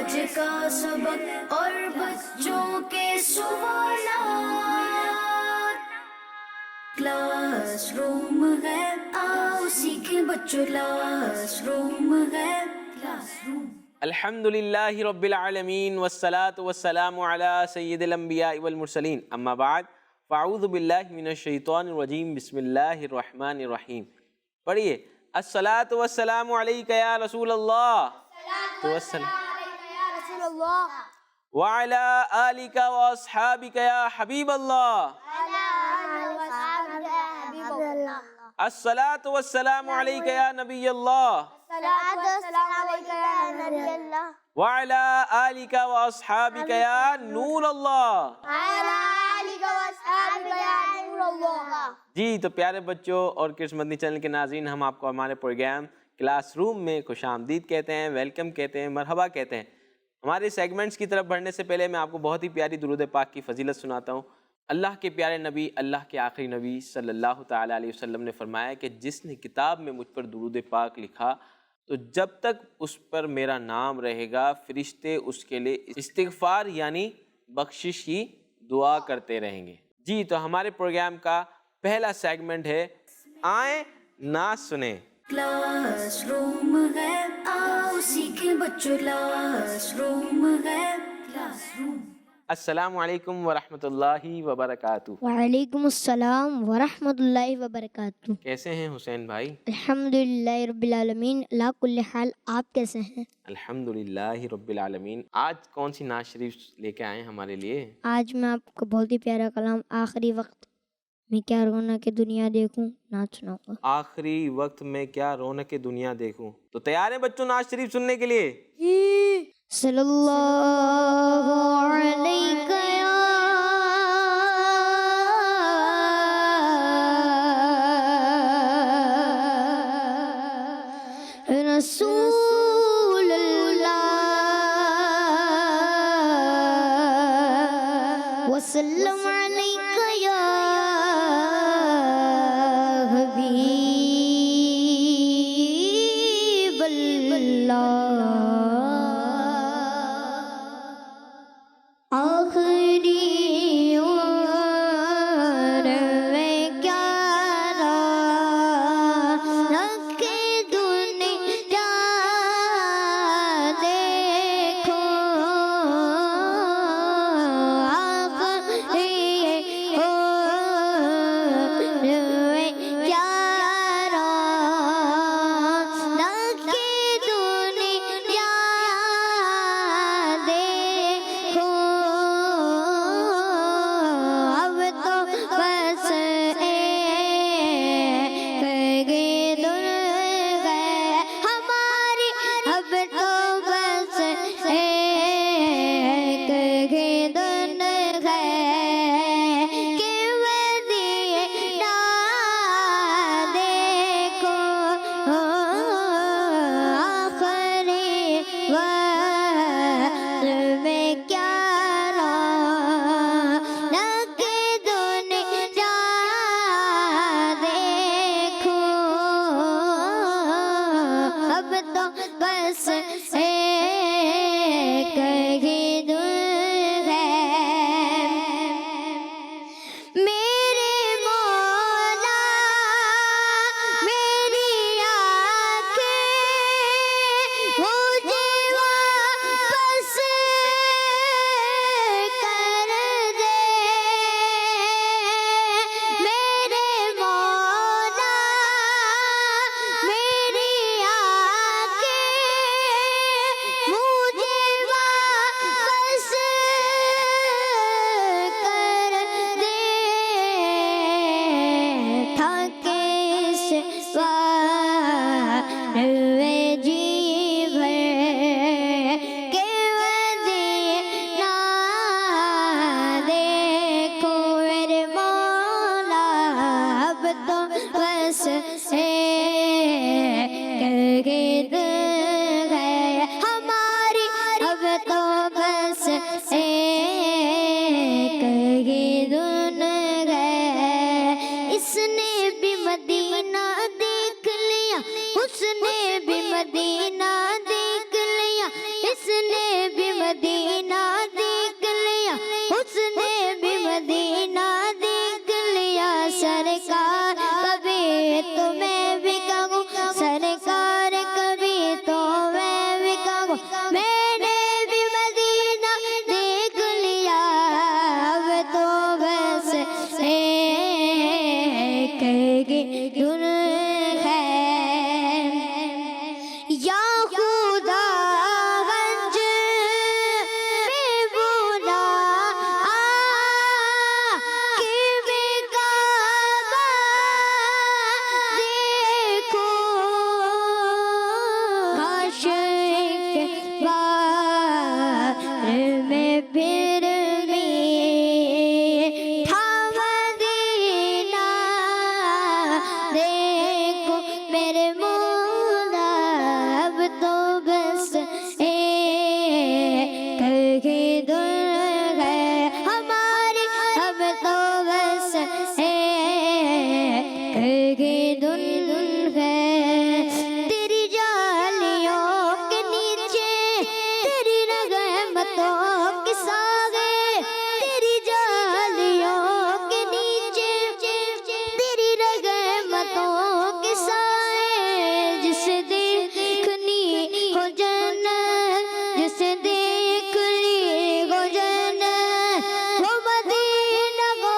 آج کا سبق اور بچوں کے سوالات، کلاس روم ہے، آؤ سیکھیں بچوں، کلاس روم ہے، کلاس روم۔ الحمدللہ رب العالمین والصلاة والسلام علی سید الانبیاء والمرسلین، اما بعد فاعوذ باللہ من الشیطان الرجیم، بسم اللہ الرحمن الرحیم۔ پڑھیے، الصلاة والسلام علیک یا رسول اللہ، وعلی آلک واصحابک یا حبیب اللہ، الصلاة والسلام علیک یا نبی اللہ، وعلی آلک واصحابک یا نور اللہ۔ جی تو پیارے بچوں اور کرس مدنی چینل کے ناظرین، ہم آپ کو ہمارے پروگرام کلاس روم میں خوش آمدید کہتے ہیں، ویلکم کہتے ہیں، مرحبا کہتے ہیں۔ ہمارے سیگمنٹس کی طرف بڑھنے سے پہلے میں آپ کو بہت ہی پیاری درود پاک کی فضیلت سناتا ہوں۔ اللہ کے پیارے نبی، اللہ کے آخری نبی صلی اللہ تعالیٰ علیہ وسلم نے فرمایا کہ جس نے کتاب میں مجھ پر درود پاک لکھا تو جب تک اس پر میرا نام رہے گا، فرشتے اس کے لیے استغفار یعنی بخشش کی دعا کرتے رہیں گے۔ جی تو ہمارے پروگرام کا پہلا سیگمنٹ ہے آئیں نہ سنیں۔ کلاس روم ہے، آؤ سیکھیں بچوں، کلاس روم ہے، کلاس روم۔ السلام علیکم ورحمۃ اللہ وبرکاتہ۔ وعلیکم السلام ورحمۃ اللہ وبرکاتہ۔ کیسے ہیں حسین بھائی؟ الحمدللہ رب العالمین، اللہ کل حال۔ آپ کیسے ہیں؟ الحمدللہ رب العالمین۔ آج کون سی نعت شریف لے کے آئے ہیں ہمارے لیے؟ آج میں آپ کو بہت ہی پیارا کلام آخری وقت میں کیا رونق دنیا دیکھوں نعت سناؤں گا۔ آخری وقت میں کیا رونق دنیا دیکھوں۔ تو تیار ہیں بچوں نعت شریف سننے کے لیے؟ صلی اللہ علیہ رسول اللہ وسلم علیک یا حبیب اللہ۔ آخری عمر میں کیا رونق دنیا دیکھوں، آخری جس نے بھی مدینہ دیکھ لیا اس نے بھی مدینہ دیکھ لیا سرکار کبھی تو میں بھی کہوں سرکار کبھی تو میں بھی کہوں میں نے بھی مدینہ دیکھ لیا اب تو بس ایک ہی دن ہے یا خدا گنج میں بولا کہ میں کعبہ دیکھوں کاش ایک بار میں پھر بھی تھا مدینہ دیکھو میرے مولا اب تو بس ایک ہی دن ہے ہماری اب تو بس ایک ہی دن ہے تیری جالیوں کے نیچے تیری رحمتوں کے ساغے تیری جالیوں کے نیچے تیری رحمتوں کے سائے جسے دیکھنی ہو جنت جسے دیکھ لی ہو جنت وہ مدینہ ہو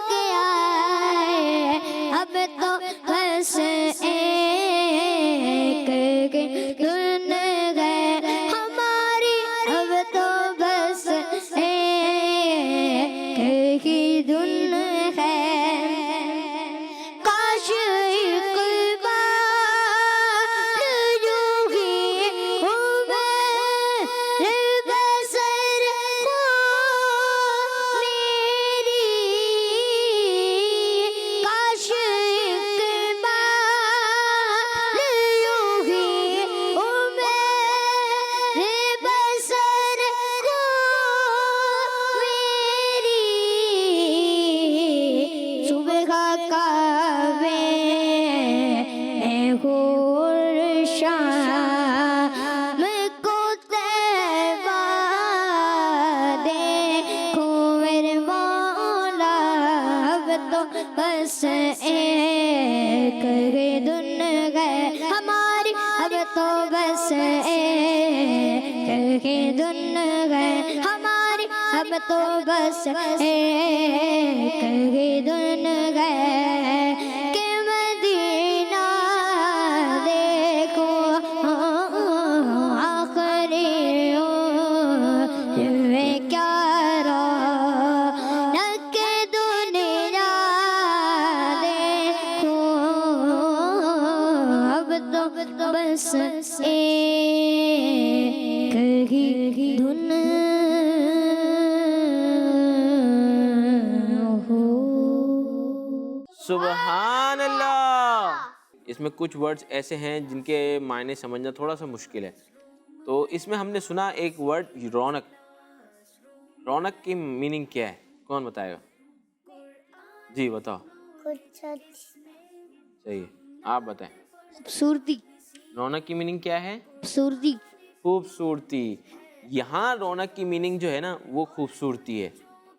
کے آئے اب تو بس ایک دن ہے ہماری اب تو بس ایک ہی دن ہے کاش ایک بار یوں ہی عمر بسر ہو میری کاش ایک بار یوں ہی عمر بسر ہو میری صبح کعبے میں حور شام کو طیبہ دیکھو میرے مولا اب تو بس ایک ہی دن ہے ہماری اب تو بس ایک ہی دن ہے ہماری اب تو بس ایک ہی دن ہے کہ مدینہ دیکھو آخری میں کیا رونق دنیا دیکھو اب تو بس ایک ہی دن ہو سبحان اللہ. اس میں کچھ ورڈز ایسے ہیں جن کے معنی سمجھنا تھوڑا سا مشکل ہے. تو اس میں ہم نے سنا ایک ورڈ رونق. رونق کی میننگ کیا ہے؟ کون بتائے گا؟ جی بتاؤ. صحیح ہے، آپ بتائیں. خوبصورتی. رونق کی میننگ کیا ہے؟ خوبصورتی. خوبصورتی. یہاں رونق کی میننگ جو ہے نا وہ خوبصورتی ہے.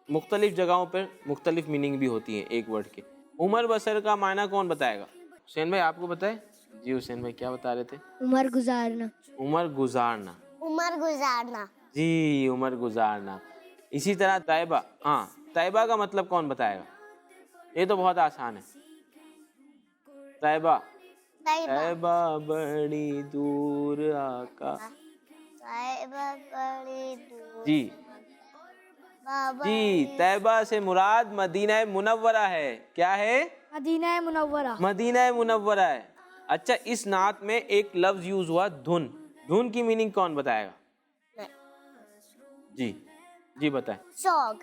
مختلف جگہوں پر مختلف میننگ بھی ہوتی ہیں ایک ورڈ کے. عمر بسر کا معنی کون بتائے گا؟ حسین بھائی آپ کو بتائے. جی حسین بھائی کیا بتا رہے تھے؟ عمر گزارنا. عمر گزارنا. عمر گزارنا. جی عمر گزارنا. اسی طرح طیبہ. ہاں طیبہ کا مطلب کون بتائے گا؟ یہ تو بہت آسان ہے. طیبہ. طیبہ بڑی دور آقا. طیبہ بڑی دور. جی جی طیبہ سے مراد مدینہ منورہ ہے. کیا ہے؟ مدینہ منورہ. مدینہ منورہ ہے. اچھا اس نعت میں ایک لفظ یوز ہوا دھن. دھن کی میننگ کون بتائے گا؟ جی جی بتائیں. شوق.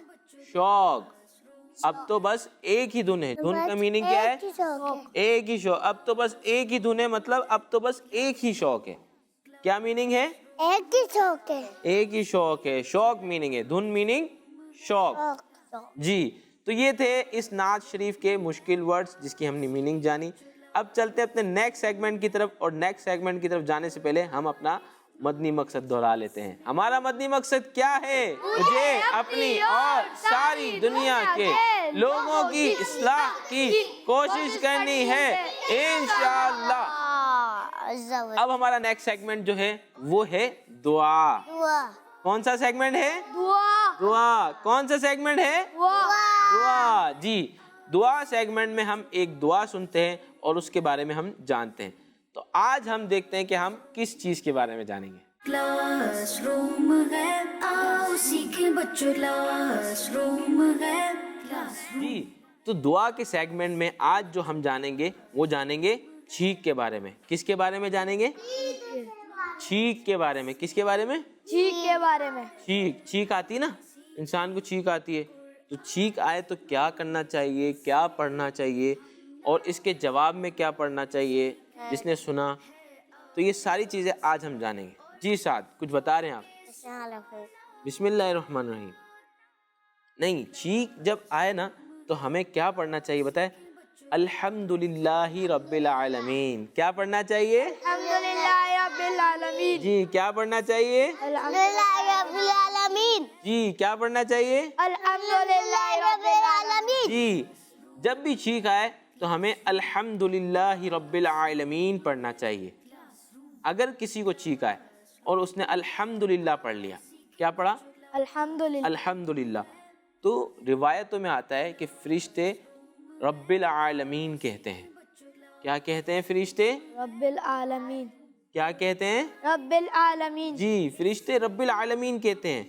شوق. اب تو بس ایک ہی دھن ہے. دھن کا میننگ کیا ہے؟ ایک ہی شوق. اب تو بس ایک ہی دھن ہے مطلب اب تو بس ایک ہی شوق ہے. کیا میننگ ہے؟ ایک ہی شوق ہے. ایک ہی شوق ہے. شوق میننگ ہے. دھن میننگ شوق. جی تو یہ تھے اس نعت شریف کے مشکل ورڈز جس کی ہم نے میننگ جانی. اب چلتے اپنے نیکسٹ سیگمنٹ کی طرف, اور نیکسٹ سیگمنٹ کی طرف جانے سے پہلے ہم اپنا مدنی مقصد دہرا لیتے ہیں. ہمارا مدنی مقصد کیا ہے؟ مجھے اپنی اور ساری دنیا کے لوگوں کی اصلاح کی کوشش کرنی ہے انشاءاللہ. اب ہمارا نیکسٹ سیگمنٹ جو ہے وہ ہے دعا. کون سا سیگمنٹ ہے؟ دعا. کون سا سیگمنٹ ہے؟ دعا. جی دعا سیگمنٹ میں ہم ایک دعا سنتے ہیں اور اس کے بارے میں ہم جانتے ہیں. تو آج ہم دیکھتے ہیں کہ ہم کس چیز کے بارے میں جانیں گے. کلاس روم ہے آؤ سیکھیں بچوں کلاس روم ہے. جی تو دعا کے سیگمنٹ میں آج جو ہم جانیں گے وہ جانیں گے چھینک کے بارے میں. کس کے بارے میں جانیں گے؟ چھینک کے بارے میں. کس کے بارے میں؟ چھینک کے بارے میں. چھینک آتی نا, انسان کو چھینک آتی ہے. تو چھینک آئے تو کیا کرنا چاہیے, کیا پڑھنا چاہیے اور اس کے جواب میں کیا پڑھنا چاہیے جس نے سنا. تو یہ ساری چیزیں آج ہم جانیں گے. جی سعد کچھ بتا رہے ہیں آپ؟ بسم اللہ الرحمن الرحیم. نہیں, چھینک جب آئے نا تو ہمیں کیا پڑھنا چاہیے بتائیں؟ الحمدللہ رب العالمین. کیا پڑھنا چاہیے؟ الحمدللہ رب العالمین. جی کیا پڑھنا چاہیے؟ الحمدللہ رب العالمین. جی کیا پڑھنا چاہیے؟ الحمدللہ رب العالمین. جی جب بھی چھینک آئے تو ہمیں الحمدللہ رب العالمین پڑھنا چاہیے. اگر کسی کو چھینک آئے اور اس نے الحمدللہ پڑھ لیا, کیا پڑھا؟ الحمدللہ. الحمدللہ. تو روایتوں میں آتا ہے کہ فرشتے رب العالمین کہتے ہیں. کیا کہتے ہیں فرشتے؟ رب العالمین. کیا کہتے ہیں؟ رب العالمین. جی فرشتے رب العالمین کہتے ہیں.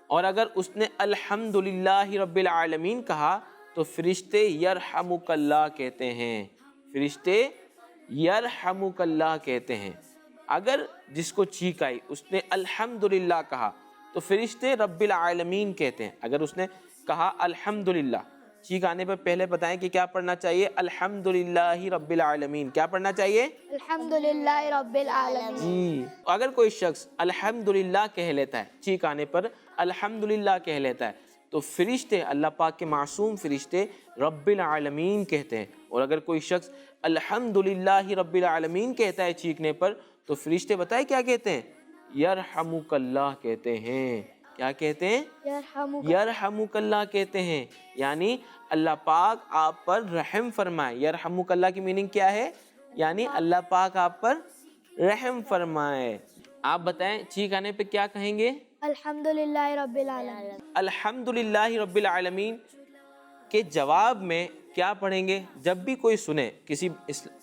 اور اگر اس نے الحمدللہ رب العالمین کہا تو فرشتے یرحمک اللہ کہتے ہیں. فرشتے یرحمک اللہ کہتے ہیں. اگر جس کو چھینک آئی اس نے الحمدللہ کہا تو فرشتے رب العالمین کہتے ہیں. اگر اس نے کہا الحمدللہ, چھینک آنے پر پہلے بتائیں کہ کیا پڑھنا چاہیے؟ الحمدللہ رب العالمین. کیا پڑھنا چاہیے؟ الحمدللہ رب العالمین. جی اگر کوئی شخص الحمدللہ کہہ لیتا ہے, چھینک آنے پر الحمدللہ کہہ لیتا ہے, تو فرشتے اللہ پاک کے معصوم فرشتے رب العالمین کہتے ہیں. اور اگر کوئی شخص الحمدللہ رب العالمین کہتا ہے چھینکنے پر تو فرشتے بتائے کیا کہتے ہیں؟ یرحمک اللہ کہتے ہیں. کیا کہتے ہیں؟ یرحمک اللہ کہتے ہیں. یعنی اللہ پاک آپ پر رحم فرمائے. یرحمک اللہ کی میننگ کیا ہے؟ یعنی اللہ پاک آپ پر رحم فرمائے. آپ بتائیں چھینک آنے پہ کیا کہیں گے؟ الحمدللہ رب العالمین. الحمدللہ رب العالمین کے جواب میں کیا پڑھیں گے؟ جب بھی کوئی سنے,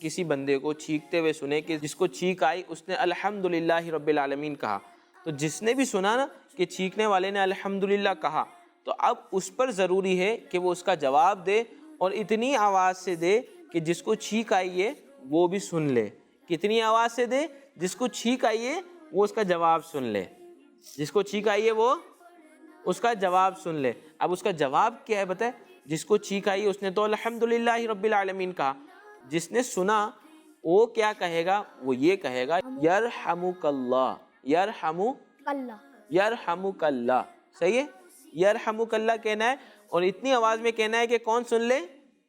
کسی بندے کو چھینکتے ہوئے سنے کہ جس کو چھینک آئی اس نے الحمدللہ رب العالمین کہا, تو جس نے بھی سنا نا کہ چھینکنے والے نے الحمدللہ کہا تو اب اس پر ضروری ہے کہ وہ اس کا جواب دے اور اتنی آواز سے دے کہ جس کو چھینک آئی ہے وہ بھی سن لے. کتنی آواز سے دے؟ جس کو چھینک آئی ہے وہ اس کا جواب سن لے. جس کو چھینک آئی ہے وہ اس کا جواب سن لے. اب اس کا جواب کیا ہے بتائیں؟ جس کو چھینک آئی اس نے تو الحمدللہ رب العالمین کہا. جس نے سنا وہ کیا کہے گا؟ وہ یہ کہے گا یرحمک اللہ. یرحمک اللہ. صحیح ہے, یرحمک اللہ کہنا ہے اور اتنی آواز میں کہنا ہے کہ کون سن لے؟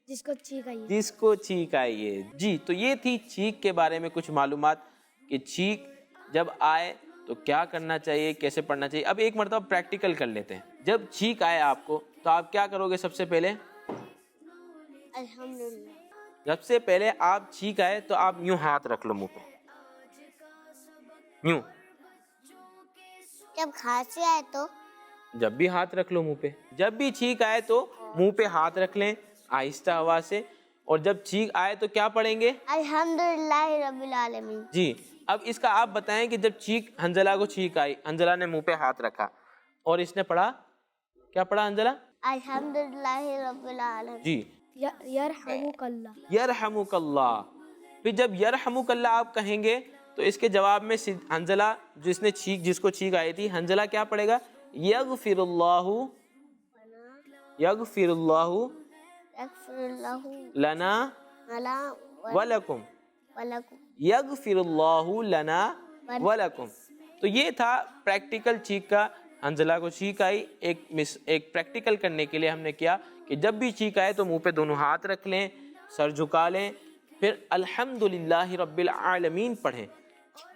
جس کو چھینک آئی. جس کو چھینک آئی ہے. جی تو یہ تھی چھینک کے بارے میں کچھ معلومات کہ چھینک جب آئے تو کیا کرنا چاہیے, کیسے پڑھنا چاہیے. اب ایک مرتبہ پریکٹیکل کر لیتے ہیں. جب چھینک آئے آپ کو تو آپ کیا کرو گے؟ سب سے پہلے الحمدللہ. سب سے پہلے آپ چھینک آئے تو آپ یوں ہاتھ رکھ لو منہ پہ, یوں. جب کھانسی آئے تو جب بھی ہاتھ رکھ لو منہ پہ. جب بھی چھینک آئے تو منہ پہ ہاتھ رکھ لیں آہستہ آواز سے. اور جب چھینک آئے تو کیا پڑھیں گے؟ الحمدللہ رب العالمین. جی اب اس کا آپ بتائیں کہ جب حنزلہ کو چھینک آئی, حنزلہ نے منہ پہ ہاتھ رکھا اور اس نے پڑھا, کیا پڑھا حنزلہ؟ الحمدللہ رب العالمین. جی یرحمک اللہ. یرحمک اللہ. پھر جب یرحمک اللہ آپ کہیں گے تو اس کے جواب میں حنزلہ جس کو چھینک آئی تھی, حنزلہ کیا پڑھے گا؟ یغفر اللہ یغفر اللہ لنا لنا ولکم. ولکم. یغفر اللہ لنا ولکم. تو یہ تھا پریکٹیکل چھینک کا. حنزلہ کو چھینک آئی, ایک پریکٹیکل کرنے کے لیے ہم نے کیا کہ جب بھی چھینک آئے تو منہ پہ دونوں ہاتھ رکھ لیں, سر جھکا لیں, پھر الحمدللہ رب العالمین پڑھیں.